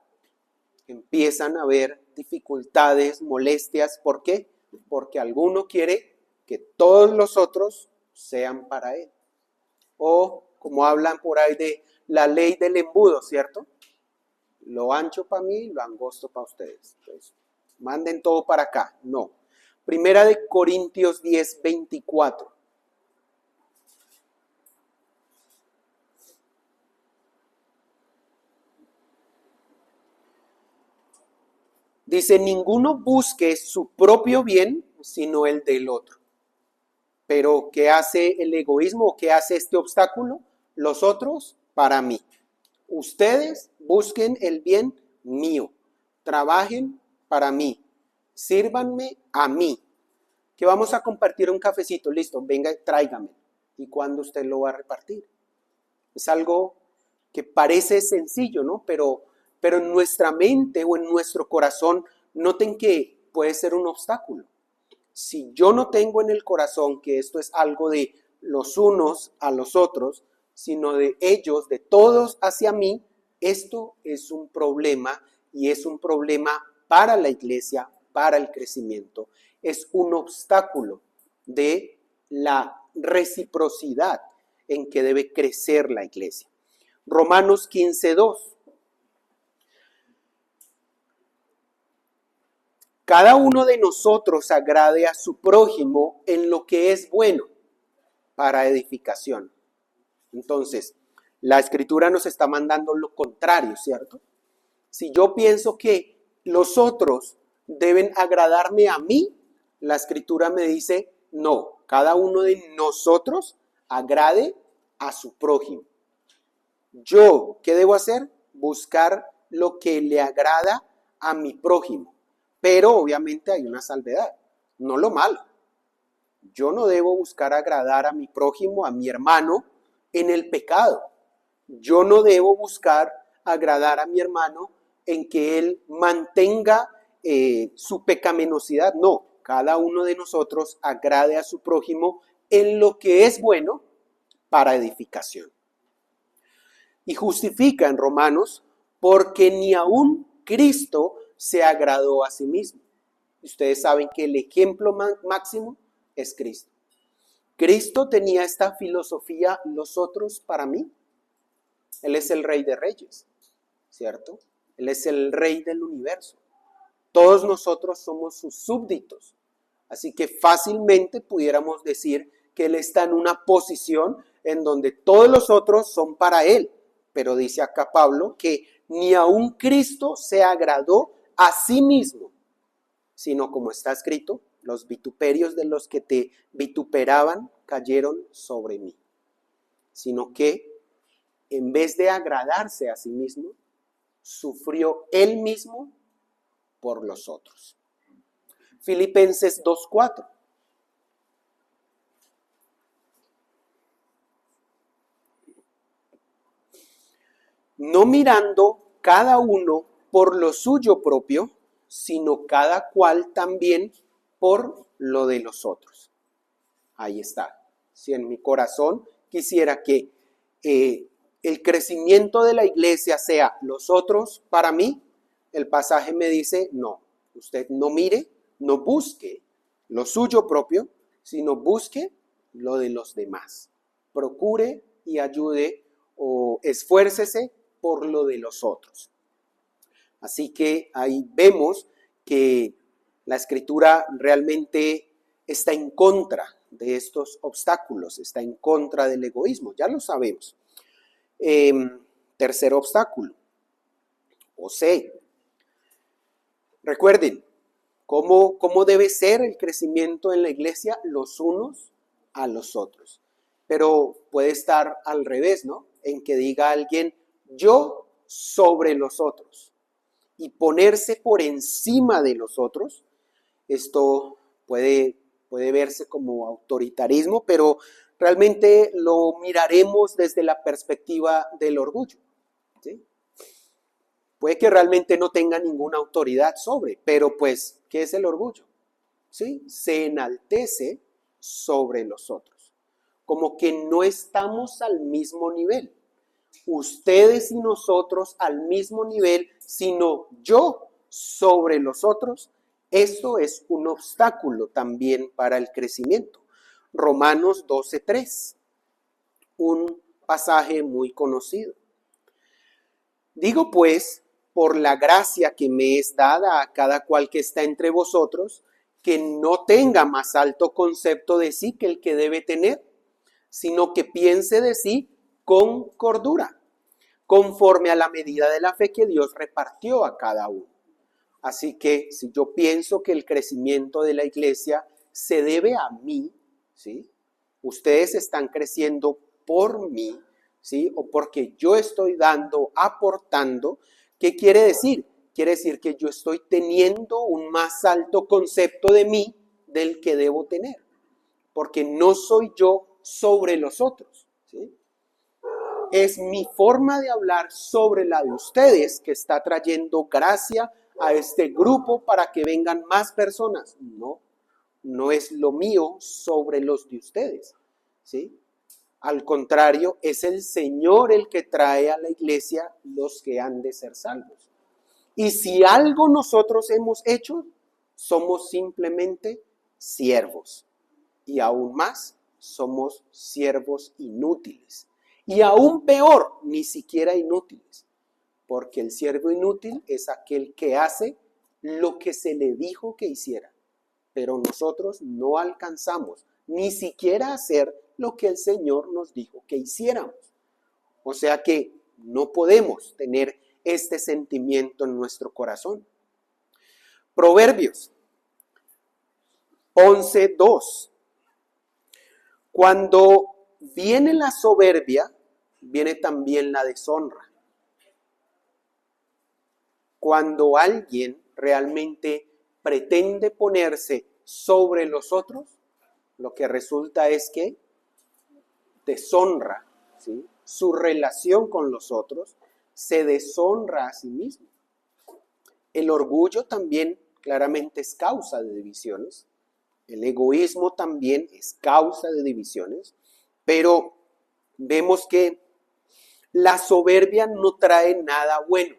Speaker 1: Empiezan a haber dificultades, molestias. ¿Por qué? Porque alguno quiere que todos los otros sean para él. O como hablan por ahí de la ley del embudo, ¿cierto? Lo ancho para mí, lo angosto para ustedes. Entonces, manden todo para acá. No. Primera de Corintios 10, 24. Dice, ninguno busque su propio bien, sino el del otro. Pero, ¿qué hace el egoísmo? ¿Qué hace este obstáculo? Los otros para mí. Ustedes busquen el bien mío. Trabajen para mí. Sírvanme a mí. Que vamos a compartir un cafecito. Listo, venga, tráigame. ¿Y cuándo usted lo va a repartir? Es algo que parece sencillo, ¿no? Pero en nuestra mente o en nuestro corazón, noten que puede ser un obstáculo. Si yo no tengo en el corazón que esto es algo de los unos a los otros, sino de ellos, de todos hacia mí, esto es un problema y es un problema para la iglesia, para el crecimiento. Es un obstáculo de la reciprocidad en que debe crecer la iglesia. Romanos 15:2. Cada uno de nosotros agrade a su prójimo en lo que es bueno para edificación. Entonces, la escritura nos está mandando lo contrario, ¿cierto? Si yo pienso que los otros deben agradarme a mí, la escritura me dice, no, cada uno de nosotros agrade a su prójimo. Yo, ¿qué debo hacer? Buscar lo que le agrada a mi prójimo. Pero obviamente hay una salvedad, no lo malo. Yo no debo buscar agradar a mi prójimo, a mi hermano, en el pecado. Yo no debo buscar agradar a mi hermano en que él mantenga su pecaminosidad. No, cada uno de nosotros agrade a su prójimo en lo que es bueno para edificación. Y justifica en Romanos, porque ni aun Cristo se agradó a sí mismo. Ustedes saben que el ejemplo máximo es Cristo. Cristo tenía esta filosofía, los otros para mí. Él es el Rey de Reyes, ¿cierto? Él es el Rey del universo. Todos nosotros somos sus súbditos. Así que fácilmente pudiéramos decir que Él está en una posición en donde todos los otros son para Él. Pero dice acá Pablo que ni aun Cristo se agradó a sí mismo, sino como está escrito, los vituperios de los que te vituperaban cayeron sobre mí. Sino que en vez de agradarse a sí mismo, sufrió Él mismo por los otros. Filipenses 2:4. No mirando cada uno por lo suyo propio, sino cada cual también por lo de los otros. Ahí está. Si en mi corazón quisiera que el crecimiento de la iglesia sea los otros para mí, el pasaje me dice, no, usted no mire, no busque lo suyo propio, sino busque lo de los demás. Procure y ayude o esfuércese por lo de los otros. Así que ahí vemos que la Escritura realmente está en contra de estos obstáculos, está en contra del egoísmo, ya lo sabemos. Tercer obstáculo, o C. Recuerden, ¿cómo debe ser el crecimiento en la iglesia? Los unos a los otros. Pero puede estar al revés, ¿no? En que diga alguien, yo sobre los otros. Y ponerse por encima de los otros, esto puede verse como autoritarismo, pero realmente lo miraremos desde la perspectiva del orgullo, ¿sí? Puede que realmente no tenga ninguna autoridad sobre, pero pues, ¿qué es el orgullo? ¿Sí? Se enaltece sobre los otros, como que no estamos al mismo nivel. Ustedes y nosotros al mismo nivel, sino yo sobre los otros. Esto es un obstáculo también para el crecimiento. Romanos 12:3, un pasaje muy conocido. Digo pues, por la gracia que me es dada a cada cual que está entre vosotros, que no tenga más alto concepto de sí que el que debe tener, sino que piense de sí con cordura, conforme a la medida de la fe que Dios repartió a cada uno. Así que si yo pienso que el crecimiento de la iglesia se debe a mí, ¿sí? Ustedes están creciendo por mí, ¿sí? O porque yo estoy dando, aportando. ¿Qué quiere decir? Quiere decir que yo estoy teniendo un más alto concepto de mí del que debo tener, porque no soy yo sobre los otros, ¿sí? Es mi forma de hablar sobre la de ustedes que está trayendo gracia a este grupo para que vengan más personas. No es lo mío sobre los de ustedes, ¿sí? Al contrario, es el Señor el que trae a la iglesia los que han de ser salvos. Y si algo nosotros hemos hecho, somos simplemente siervos. Y aún más, somos siervos inútiles. Y aún peor, ni siquiera inútiles. Porque el siervo inútil es aquel que hace lo que se le dijo que hiciera. Pero nosotros no alcanzamos ni siquiera a hacer lo que el Señor nos dijo que hiciéramos. O sea que no podemos tener este sentimiento en nuestro corazón. Proverbios 11:2. Cuando viene la soberbia, viene también la deshonra. Cuando alguien realmente pretende ponerse sobre los otros, lo que resulta es que deshonra, ¿sí? Su relación con los otros, se deshonra a sí mismo. El orgullo también claramente es causa de divisiones. El egoísmo también es causa de divisiones, pero vemos que la soberbia no trae nada bueno.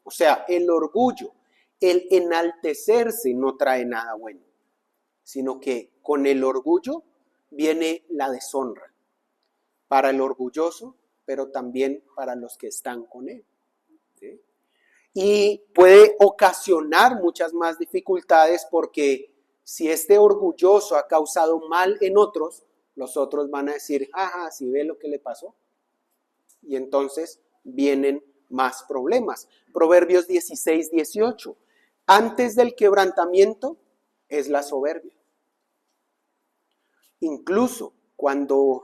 Speaker 1: O sea, el orgullo, el enaltecerse no trae nada bueno, sino que con el orgullo viene la deshonra. Para el orgulloso, pero también para los que están con él. ¿Sí? Y puede ocasionar muchas más dificultades porque si este orgulloso ha causado mal en otros, los otros van a decir, ajá, ¿sí ve lo que le pasó? Y entonces vienen más problemas. Proverbios 16:18. Antes del quebrantamiento es la soberbia. Incluso cuando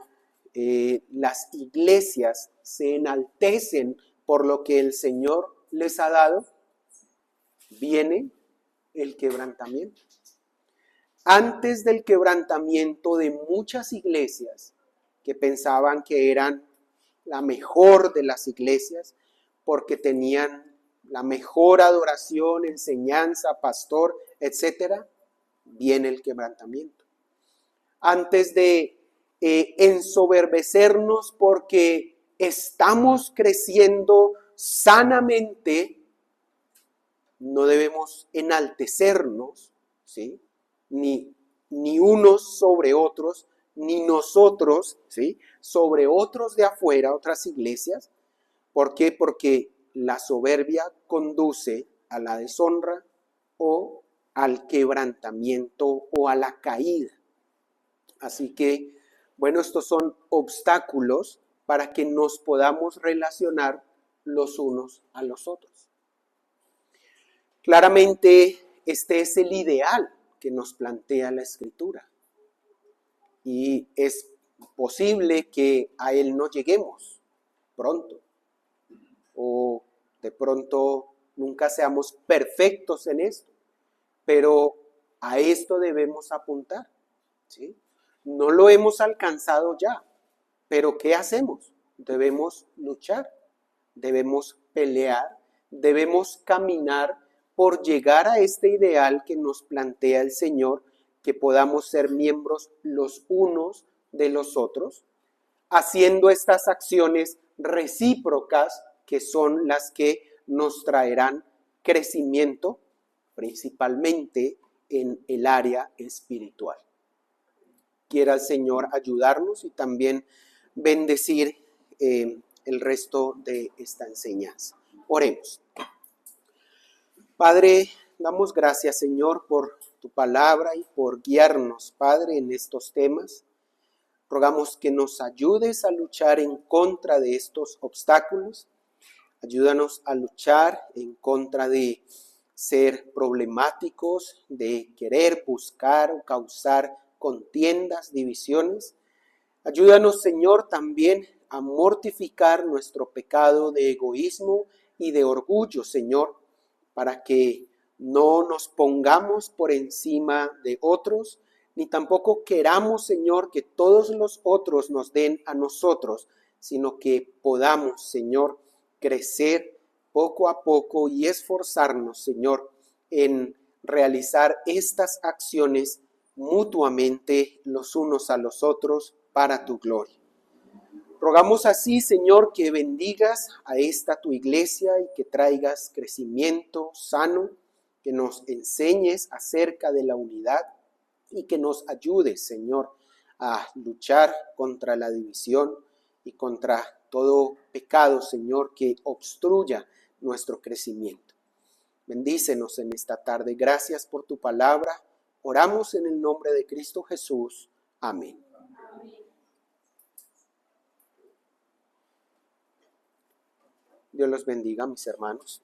Speaker 1: las iglesias se enaltecen por lo que el Señor les ha dado, viene el quebrantamiento. Antes del quebrantamiento de muchas iglesias que pensaban que eran la mejor de las iglesias porque tenían la mejor adoración, enseñanza, pastor, etcétera, viene el quebrantamiento. Antes de ensoberbecernos porque estamos creciendo sanamente, no debemos enaltecernos, ¿sí? Ni unos sobre otros, ni nosotros, ¿sí? Sobre otros de afuera, otras iglesias. ¿Por qué? Porque la soberbia conduce a la deshonra o al quebrantamiento o a la caída. Así que, bueno, estos son obstáculos para que nos podamos relacionar los unos a los otros. Claramente, este es el ideal que nos plantea la Escritura. Y es posible que a él no lleguemos pronto. O de pronto nunca seamos perfectos en esto. Pero a esto debemos apuntar, ¿sí? No lo hemos alcanzado ya, pero ¿qué hacemos? Debemos luchar, debemos pelear, debemos caminar por llegar a este ideal que nos plantea el Señor, que podamos ser miembros los unos de los otros, haciendo estas acciones recíprocas que son las que nos traerán crecimiento, principalmente en el área espiritual. Quiera el Señor ayudarnos y también bendecir el resto de esta enseñanza. Oremos. Padre, damos gracias, Señor, por tu palabra y por guiarnos, Padre, en estos temas. Rogamos que nos ayudes a luchar en contra de estos obstáculos. Ayúdanos a luchar en contra de ser problemáticos, de querer buscar o causar contiendas, divisiones. Ayúdanos, Señor, también a mortificar nuestro pecado de egoísmo y de orgullo, Señor, para que no nos pongamos por encima de otros, ni tampoco queramos, Señor, que todos los otros nos den a nosotros, sino que podamos, Señor, crecer poco a poco y esforzarnos, Señor, en realizar estas acciones mutuamente los unos a los otros para tu gloria. Rogamos así, Señor, que bendigas a esta tu iglesia y que traigas crecimiento sano, que nos enseñes acerca de la unidad y que nos ayudes, Señor, a luchar contra la división y contra todo pecado, Señor, que obstruya nuestro crecimiento. Bendícenos en esta tarde. Gracias por tu palabra. Oramos en el nombre de Cristo Jesús. Amén. Dios los bendiga, mis hermanos.